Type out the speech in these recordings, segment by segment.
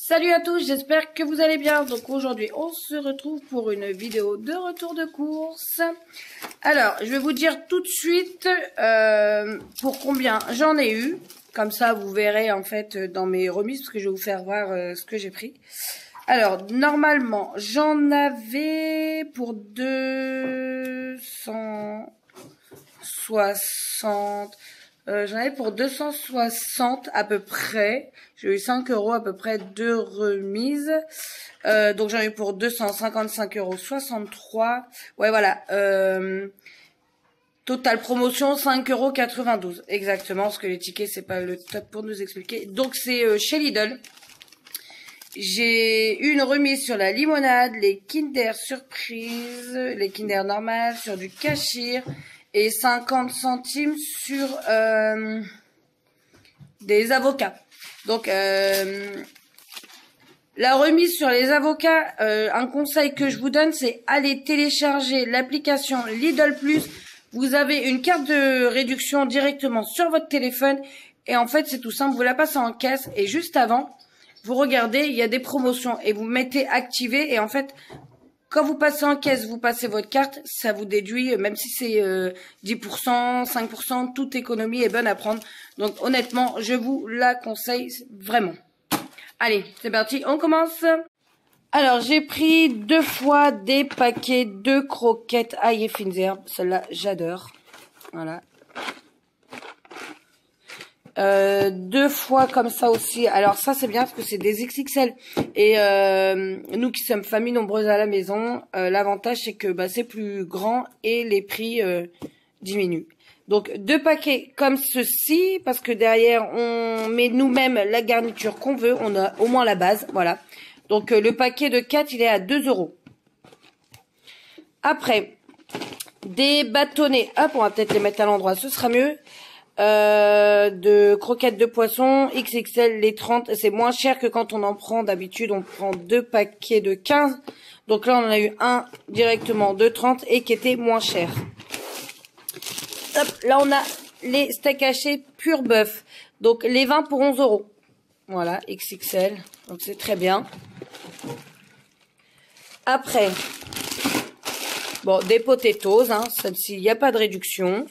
Salut à tous, j'espère que vous allez bien. Donc aujourd'hui, on se retrouve pour une vidéo de retour de course. Alors, je vais vous dire tout de suite pour combien j'en ai eu. Comme ça, vous verrez en fait dans mes remises, parce que je vais vous faire voir ce que j'ai pris. Alors, normalement, j'en avais pour 260... j'en avais pour 260 à peu près. J'ai eu 5 € à peu près de remise. Donc j'en ai eu pour 255,63 €. Ouais, voilà. Total promotion 5,92 €. Exactement, parce que les tickets, c'est pas le top pour nous expliquer. Donc c'est chez Lidl. J'ai eu une remise sur la limonade, les Kinder Surprise, les Kinder normales, sur du Cachir. Et 50 centimes sur des avocats. Donc, la remise sur les avocats, un conseil que je vous donne, c'est aller télécharger l'application Lidl Plus. Vous avez une carte de réduction directement sur votre téléphone. Et en fait, c'est tout simple, vous la passez en caisse. Et juste avant, vous regardez, il y a des promotions. Et vous mettez activer. Et en fait... quand vous passez en caisse, vous passez votre carte, ça vous déduit, même si c'est 10%, 5%, toute économie est bonne à prendre. Donc honnêtement, je vous la conseille vraiment. Allez, c'est parti, on commence. Alors, j'ai pris 2 fois des paquets de croquettes ail et fines herbes. Celle-là, j'adore. Voilà. 2 fois comme ça aussi. Alors ça c'est bien parce que c'est des XXL et nous qui sommes famille nombreuse à la maison, l'avantage c'est que c'est plus grand et les prix diminuent. Donc 2 paquets comme ceci parce que derrière on met nous-mêmes la garniture qu'on veut, on a au moins la base, voilà. Donc le paquet de 4 il est à 2 €. Après des bâtonnets, hop on va peut-être les mettre à l'endroit, ce sera mieux. De croquettes de poisson XXL, les 30, c'est moins cher que quand on en prend d'habitude, on prend 2 paquets de 15, donc là on en a eu un directement de 30 et qui était moins cher. Hop, là on a les steaks hachés pur bœuf, donc les 20 pour 11 €, voilà, XXL, donc c'est très bien. Après, bon, des potatoes, hein, celle-ci il n'y a pas de réduction.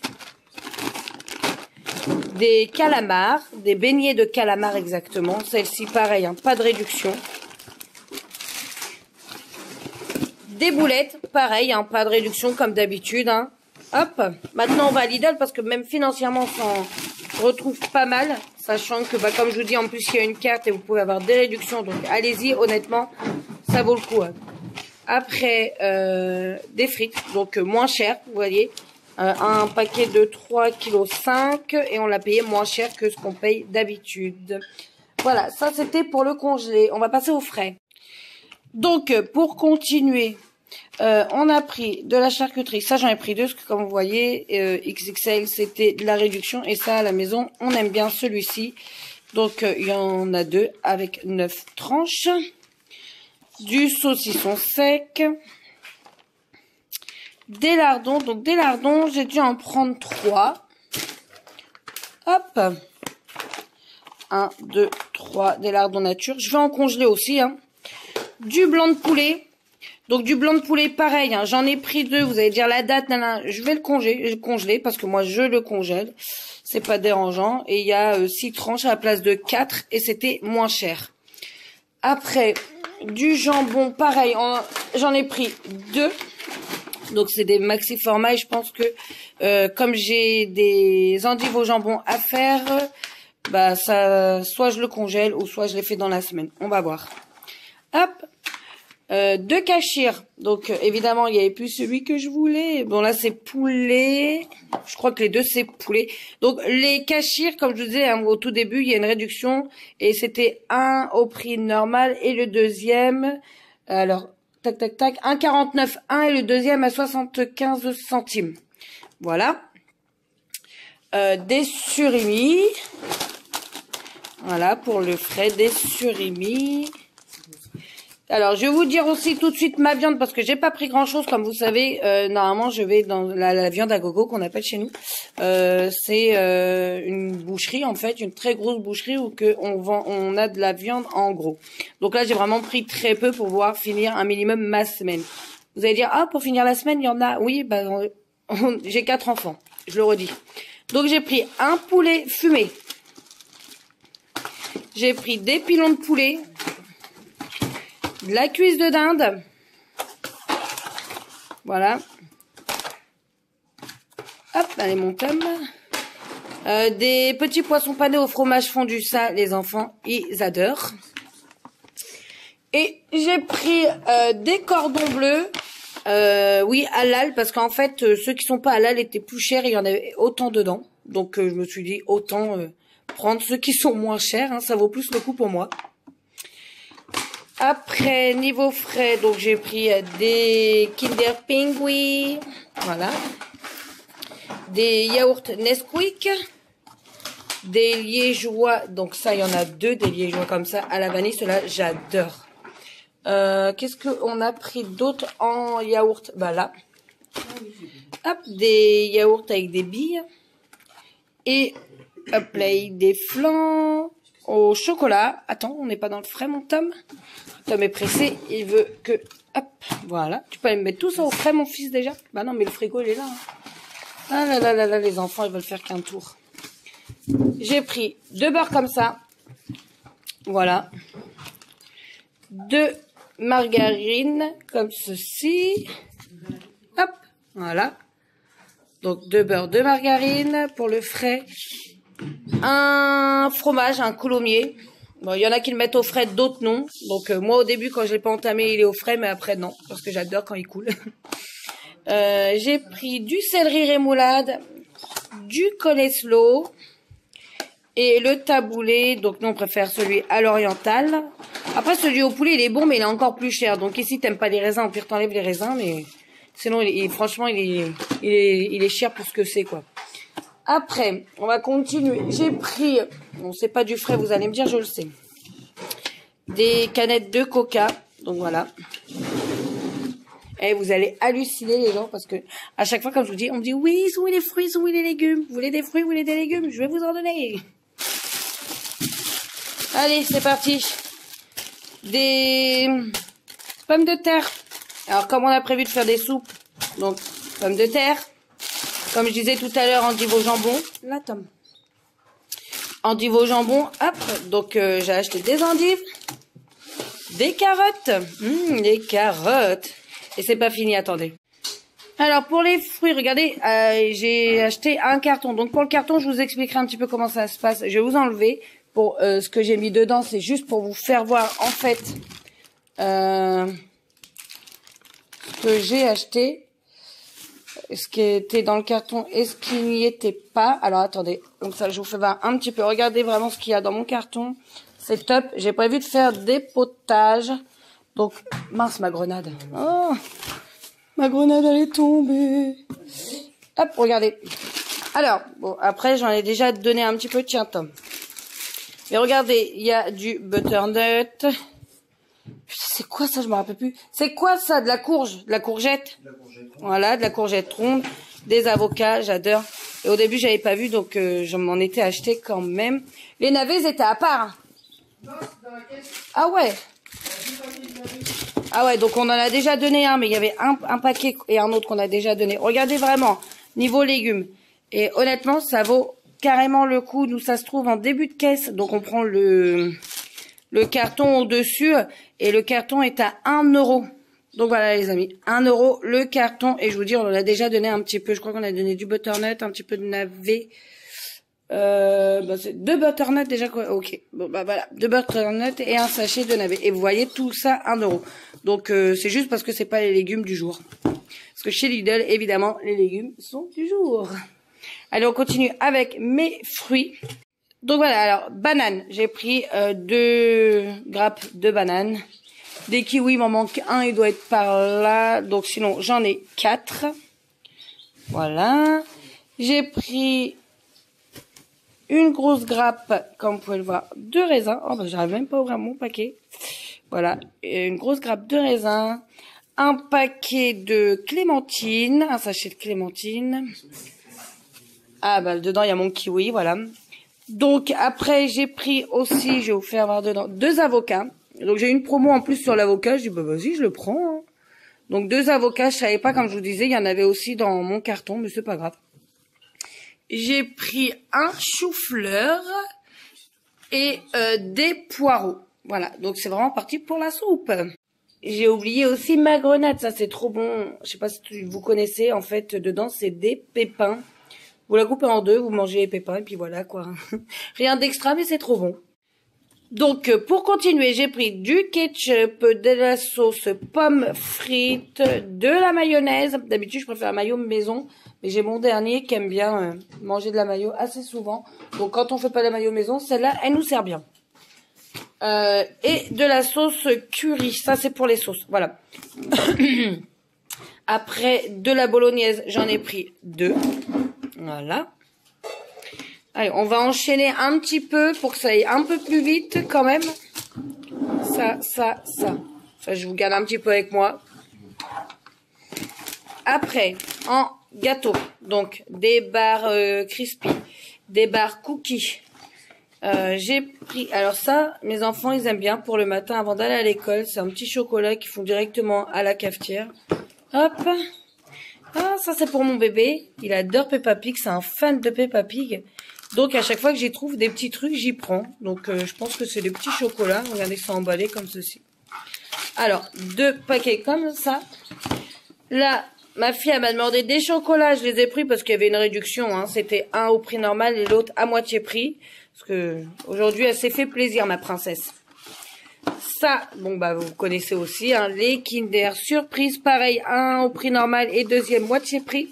Des calamars, des beignets de calamars exactement. Celle-ci, pareil, hein, pas de réduction. Des boulettes, pareil, hein, pas de réduction comme d'habitude. Hein. Hop, maintenant on va à Lidl parce que même financièrement, on s'en retrouve pas mal. Sachant que, comme je vous dis, en plus, il y a une carte et vous pouvez avoir des réductions. Donc, allez-y, honnêtement, ça vaut le coup. Hein. Après, des frites, donc moins cher, vous voyez. Un paquet de 3,5 kg et on l'a payé moins cher que ce qu'on paye d'habitude. Voilà, ça c'était pour le congelé. On va passer au frais. Donc, pour continuer, on a pris de la charcuterie. Ça, j'en ai pris 2 parce que comme vous voyez, XXL, c'était de la réduction. Et ça, à la maison, on aime bien celui-ci. Donc, il y en a 2 avec 9 tranches. Du saucisson sec. Des lardons, donc des lardons, j'ai dû en prendre 3. Hop. 1, 2, 3, des lardons nature. Je vais en congeler aussi, hein. Du blanc de poulet. Donc du blanc de poulet, pareil, hein. J'en ai pris 2, vous allez dire la date, je vais le congeler, parce que moi je le congèle. C'est pas dérangeant. Et il y a 6 tranches à la place de 4, et c'était moins cher. Après, du jambon, pareil, j'en ai pris 2. Donc c'est des maxi formats et je pense que comme j'ai des endives au jambon à faire, ça, soit je le congèle ou soit je les fais dans la semaine. On va voir. Hop, 2 Cachir. Donc évidemment il n'y avait plus celui que je voulais. Bon là c'est poulet. Je crois que les 2 c'est poulet. Donc les Cachir, comme je vous disais hein, au tout début, il y a une réduction et c'était un au prix normal et le deuxième. Alors tac, tac, tac. 1,49, 1 et le deuxième à 75 centimes. Voilà. Des surimi. Voilà, pour le frais, des surimi. Alors, je vais vous dire aussi tout de suite ma viande parce que j'ai pas pris grand chose. Comme vous savez, normalement, je vais dans la viande à gogo qu'on appelle chez nous. C'est une boucherie, en fait, une très grosse boucherie où on a de la viande en gros. Donc là, j'ai vraiment pris très peu pour pouvoir finir un minimum ma semaine. Vous allez dire, ah, pour finir la semaine, il y en a. Oui, bah, j'ai 4 enfants. Je le redis. Donc, j'ai pris un poulet fumé. J'ai pris des pilons de poulet. De la cuisse de dinde. Voilà. Hop, allez mon tome. Des petits poissons panés au fromage fondu. Ça, les enfants, ils adorent. Et j'ai pris des cordons bleus. Oui, halal, parce qu'en fait, ceux qui sont pas halal étaient plus chers et il y en avait autant dedans. Donc, je me suis dit, autant prendre ceux qui sont moins chers. Hein, ça vaut plus le coup pour moi. Après, niveau frais, donc j'ai pris des Kinder Pingui, voilà, des yaourts Nesquik, des liégeois, donc ça, il y en a 2, des liégeois comme ça, à la vanille, ceux-là, j'adore. Qu'est-ce qu'on a pris d'autre en yaourt? Bah là, hop, des yaourts avec des billes, et hop là, des flancs au chocolat. Attends, on n'est pas dans le frais, mon Tom. Tom est pressé, il veut que... Hop, voilà. Tu peux aller me mettre tout ça au frais, mon fils, déjà? Bah non, mais le frigo, il est là. Hein. Ah là là là là, les enfants, ils veulent faire qu'un tour. J'ai pris 2 beurres comme ça. Voilà. 2 margarines, comme ceci. Hop, voilà. Donc, 2 beurres, 2 margarines pour le frais. Un fromage, un coulommiers. Bon, il y en a qui le mettent au frais, d'autres non. Donc, moi, au début, quand je l'ai pas entamé, il est au frais, mais après, non. Parce que j'adore quand il coule. J'ai pris du céleri rémoulade, du coleslaw et le taboulé. Donc, nous, on préfère celui à l'oriental. Après, celui au poulet, il est bon, mais il est encore plus cher. Donc, ici, t'aimes pas les raisins, au pire, t'enlèves les raisins, mais sinon, franchement, il est cher pour ce que c'est, quoi. Après, on va continuer. J'ai pris, bon, c'est pas du frais, vous allez me dire, je le sais. Des canettes de coca. Donc voilà. Et vous allez halluciner les gens parce que à chaque fois, comme je vous dis, on me dit oui, où sont les fruits, où sont les légumes? Vous voulez des fruits, vous voulez des légumes? Je vais vous en donner. Allez, c'est parti. Des pommes de terre. Alors, comme on a prévu de faire des soupes, donc pommes de terre. Comme je disais tout à l'heure, endive au jambon. Là, Tom. Endive au jambon, hop. Donc, j'ai acheté des endives. Des carottes. Les carottes. Et c'est pas fini, attendez. Alors, pour les fruits, regardez, j'ai acheté un carton. Donc, pour le carton, je vous expliquerai un petit peu comment ça se passe. Je vais vous enlever. Pour ce que j'ai mis dedans, c'est juste pour vous faire voir, en fait, ce que j'ai acheté. Ce qui était dans le carton et ce qui n'y était pas. Alors, attendez. Donc ça, je vous fais voir un petit peu. Regardez vraiment ce qu'il y a dans mon carton. C'est top. J'ai prévu de faire des potages. Donc, mince, ma grenade. Oh, ma grenade, elle est tombée. Hop, regardez. Alors, bon, après, j'en ai déjà donné un petit peu. Tiens, Tom. Mais regardez, il y a du butternut. C'est quoi ça? Je me rappelle plus. C'est quoi ça? De la courge? De la courgette? Voilà, de la courgette ronde. Des avocats, j'adore. Et au début, j'avais pas vu, donc je m'en étais acheté quand même. Les navets étaient à part. Non, c'est dans la caisse. Ah ouais. Ah ouais, donc on en a déjà donné un, mais il y avait un paquet et un autre qu'on a déjà donné. Regardez vraiment, niveau légumes. Et honnêtement, ça vaut carrément le coup. Nous, ça se trouve en début de caisse. Donc on prend le carton au-dessus et le carton est à 1 €. Donc voilà les amis, 1 € le carton et je vous dis on en a déjà donné un petit peu, je crois qu'on a donné du butternut, un petit peu de navet, c'est 2 butternut déjà quoi, ok, bon bah voilà, 2 butternut et un sachet de navet et vous voyez tout ça 1 €. Donc c'est juste parce que c'est pas les légumes du jour. Parce que chez Lidl évidemment les légumes sont du jour. Allez on continue avec mes fruits. Donc voilà, alors, banane. J'ai pris 2 grappes de bananes. Des kiwis, il m'en manque un, il doit être par là. Donc sinon, j'en ai 4. Voilà. J'ai pris une grosse grappe, comme vous pouvez le voir, de raisins. Oh, bah, j'arrive même pas à ouvrir mon paquet. Voilà, une grosse grappe de raisin, un paquet de clémentines, un sachet de clémentines. Ah bah dedans il y a mon kiwi, voilà. Donc après j'ai pris aussi, je vais vous faire voir dedans, 2 avocats. Donc j'ai une promo en plus sur l'avocat, je dis bah vas-y je le prends. Hein. Donc 2 avocats, je savais pas, comme je vous disais, il y en avait aussi dans mon carton, mais c'est pas grave. J'ai pris un chou-fleur et des poireaux. Voilà, donc c'est vraiment parti pour la soupe. J'ai oublié aussi ma grenade, ça c'est trop bon. Je sais pas si vous connaissez, en fait, dedans c'est des pépins. Vous la coupez en 2, vous mangez les pépins et puis voilà quoi. Rien d'extra, mais c'est trop bon. Donc pour continuer, j'ai pris du ketchup, de la sauce pomme frite, de la mayonnaise. D'habitude, je préfère la mayo maison, mais j'ai mon dernier qui aime bien manger de la mayo assez souvent. Donc quand on fait pas de la mayo maison, celle-là, elle nous sert bien. Et de la sauce curry, ça c'est pour les sauces, voilà. Après, de la bolognaise, j'en ai pris 2. Voilà. Allez, on va enchaîner un petit peu pour que ça aille un peu plus vite quand même. Ça. Ça, je vous garde un petit peu avec moi. Après, en gâteau, donc des barres crispy, des barres cookies. J'ai pris, alors ça, mes enfants, ils aiment bien pour le matin avant d'aller à l'école. C'est un petit chocolat qu'ils font directement à la cafetière. Hop. Ah, ça c'est pour mon bébé. Il adore Peppa Pig, c'est un fan de Peppa Pig. Donc à chaque fois que j'y trouve des petits trucs, j'y prends. Donc je pense que c'est des petits chocolats. Regardez, c'est emballé comme ceci. Alors, 2 paquets comme ça. Là, ma fille elle m'a demandé des chocolats. Je les ai pris parce qu'il y avait une réduction. Hein. C'était un au prix normal et l'autre à moitié prix. Parce que aujourd'hui, elle s'est fait plaisir, ma princesse. Ça, bon bah vous connaissez aussi, hein, les Kinder Surprise, pareil, un au prix normal et deuxième moitié prix.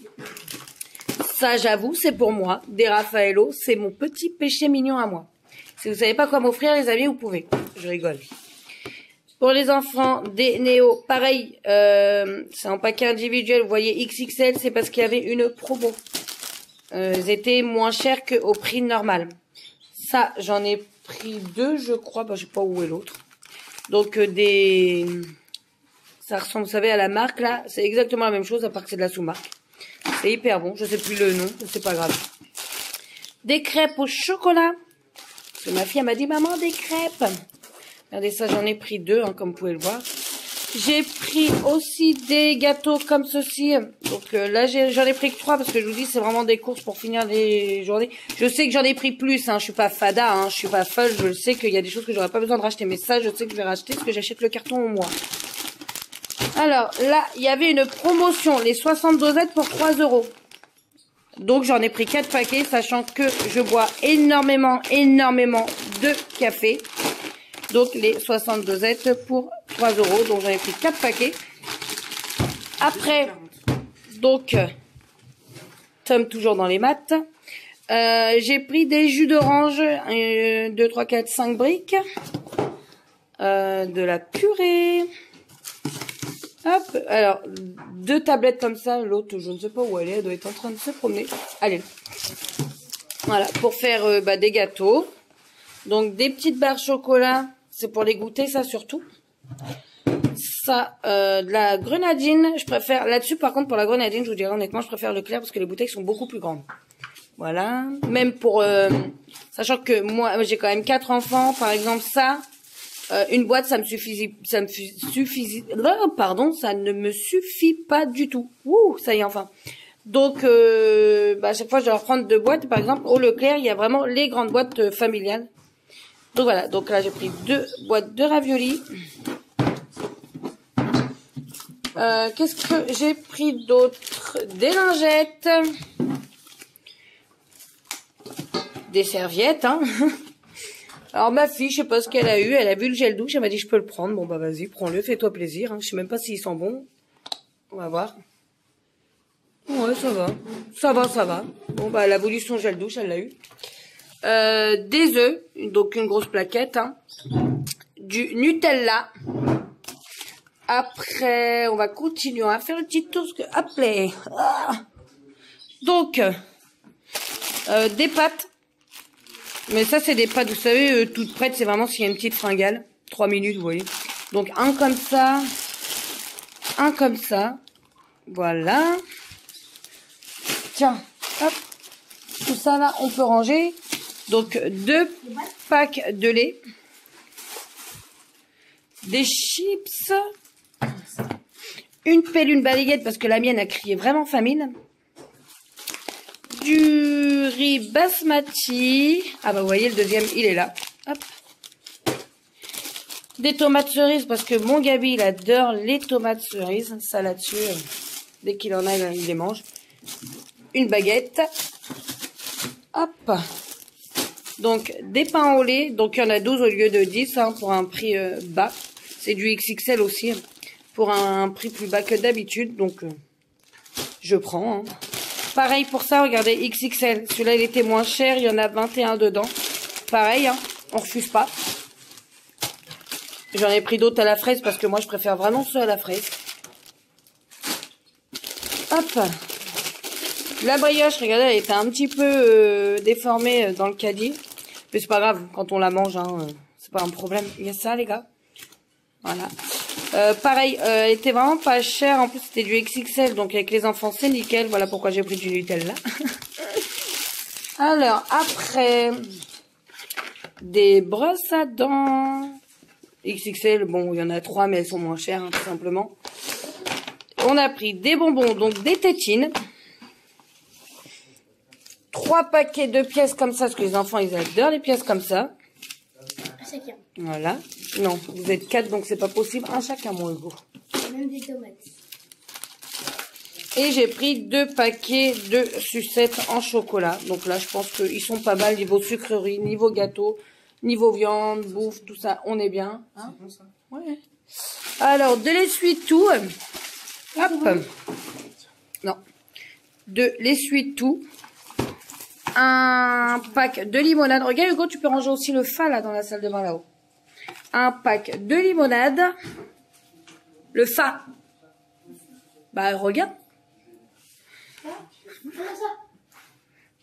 Ça, j'avoue, c'est pour moi. Des Raffaello, c'est mon petit péché mignon à moi. Si vous savez pas quoi m'offrir, les amis, vous pouvez. Je rigole. Pour les enfants, des Néo, pareil, c'est en paquet individuel. Vous voyez XXL, c'est parce qu'il y avait une promo. Ils étaient moins chers qu'au prix normal. Ça, j'en ai pris 2, je crois. Bah, je sais pas où est l'autre. Donc ça ressemble, vous savez, à la marque là. C'est exactement la même chose, à part que c'est de la sous-marque. C'est hyper bon. Je sais plus le nom, c'est pas grave. Des crêpes au chocolat. Parce que ma fille elle m'a dit maman des crêpes. Regardez ça, j'en ai pris 2, hein, comme vous pouvez le voir. J'ai pris aussi des gâteaux comme ceci. Donc là, j'en ai pris que 3 parce que je vous dis, c'est vraiment des courses pour finir les journées. Je sais que j'en ai pris plus, hein. Je suis pas fada, hein. Je suis pas folle. Je sais qu'il y a des choses que j'aurais pas besoin de racheter. Mais ça, je sais que je vais racheter parce que j'achète le carton au mois. Alors là, il y avait une promotion, les 60 dosettes pour 3 €. Donc j'en ai pris 4 paquets, sachant que je bois énormément de café. Donc les 60 dosettes pour 3 €. Donc j'en ai pris 4 paquets. Après, donc, Tom toujours dans les maths. J'ai pris des jus d'orange, 2, 3, 4, 5 briques. De la purée. Hop, alors, 2 tablettes comme ça. L'autre, je ne sais pas où elle est. Elle doit être en train de se promener. Allez. Voilà, pour faire des gâteaux. Donc, des petites barres chocolat. C'est pour les goûter, ça, surtout. Ça, de la grenadine. Je préfère, là-dessus, par contre, pour la grenadine, je vous dirais honnêtement, je préfère Leclerc parce que les bouteilles sont beaucoup plus grandes. Voilà. Même pour, sachant que moi, j'ai quand même 4 enfants. Par exemple, ça, une boîte, ça ne me suffit pas du tout. Ouh, ça y est, enfin. Donc, à chaque fois, je dois leur prendre 2 boîtes. Par exemple, au Leclerc, il y a vraiment les grandes boîtes familiales. Donc voilà, donc là j'ai pris 2 boîtes de raviolis. Qu'est-ce que j'ai pris d'autre? Des lingettes. Des serviettes, hein. Alors ma fille, je sais pas ce qu'elle a eu. Elle a vu le gel douche, elle m'a dit je peux le prendre. Bon bah vas-y, prends-le, fais-toi plaisir. Hein. Je sais même pas s'il sent bon. On va voir. Ouais, ça va. Ça va. Bon bah elle a voulu son gel douche, elle l'a eu. Des œufs, donc une grosse plaquette, hein. Du Nutella. Après, on va continuer à faire une petite toast. Hop là. Donc, des pâtes. Mais ça, c'est des pâtes, vous savez, toutes prêtes. C'est vraiment s'il y a une petite fringale. 3 minutes, vous voyez. Donc un comme ça, un comme ça. Voilà. Tiens, hop. Tout ça là, on peut ranger. Donc 2 packs de lait. Des chips. Une pelle, une balayette parce que la mienne a crié vraiment famine. Du riz basmati. Ah bah vous voyez, le deuxième, il est là. Hop. Des tomates cerises parce que mon Gabi, il adore les tomates cerises. Ça là-dessus, dès qu'il en a, il les mange. Une baguette. Hop. Donc, des pains au lait. Donc, il y en a 12 au lieu de 10 hein, pour un prix bas. C'est du XXL aussi pour un prix plus bas que d'habitude. Donc, je prends. Hein. Pareil pour ça, regardez, XXL. Celui-là, il était moins cher. Il y en a 21 dedans. Pareil, hein, on refuse pas. J'en ai pris d'autres à la fraise parce que moi, je préfère vraiment ceux à la fraise. Hop. La brioche, regardez, elle était un petit peu déformée dans le caddie. Mais c'est pas grave, quand on la mange, hein, c'est pas un problème. Il y a ça, les gars. Voilà. Pareil, elle était vraiment pas chère. En plus, c'était du XXL. Donc, avec les enfants, c'est nickel. Voilà pourquoi j'ai pris du Nutella. Alors, après, des brosses à dents. XXL, bon, il y en a 3, mais elles sont moins chères, hein, tout simplement. On a pris des bonbons, donc des tétines. 3 paquets de pièces comme ça, parce que les enfants, ils adorent les pièces comme ça. Un chacun. Voilà. Non, vous êtes 4, donc c'est pas possible. Un chacun, mon Hugo. Même des tomates. Et j'ai pris 2 paquets de sucettes en chocolat. Donc là, je pense qu'ils sont pas mal niveau sucrerie, niveau gâteau, niveau viande, bouffe, tout ça. On est bien. Hein, c'est bon ça. Ouais. Alors, de l'essuie-tout. Hop. Non. De l'essuie-tout. Un pack de limonade. Regarde Hugo, tu peux ranger aussi le fa là dans la salle de bain là-haut. Un pack de limonade. Le fa. Bah regarde.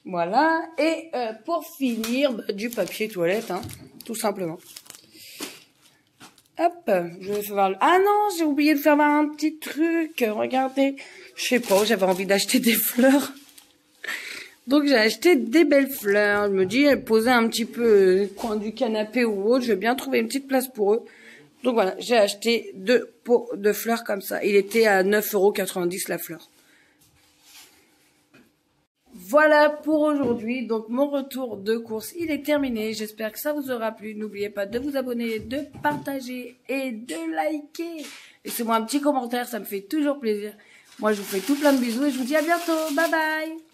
Voilà. Et pour finir, bah, du papier toilette, hein, tout simplement. Hop, je vais faire voir. Ah non, j'ai oublié de faire voir un petit truc. Regardez. Je sais pas, j'avais envie d'acheter des fleurs. Donc j'ai acheté des belles fleurs. Je me dis, elles posaient un petit peu coin du canapé ou autre. Je vais bien trouver une petite place pour eux. Donc voilà, j'ai acheté 2 pots de fleurs comme ça. Il était à 9,90 € la fleur. Voilà pour aujourd'hui. Donc mon retour de course, il est terminé. J'espère que ça vous aura plu. N'oubliez pas de vous abonner, de partager et de liker. Laissez-moi un petit commentaire, ça me fait toujours plaisir. Moi, je vous fais tout plein de bisous et je vous dis à bientôt. Bye bye.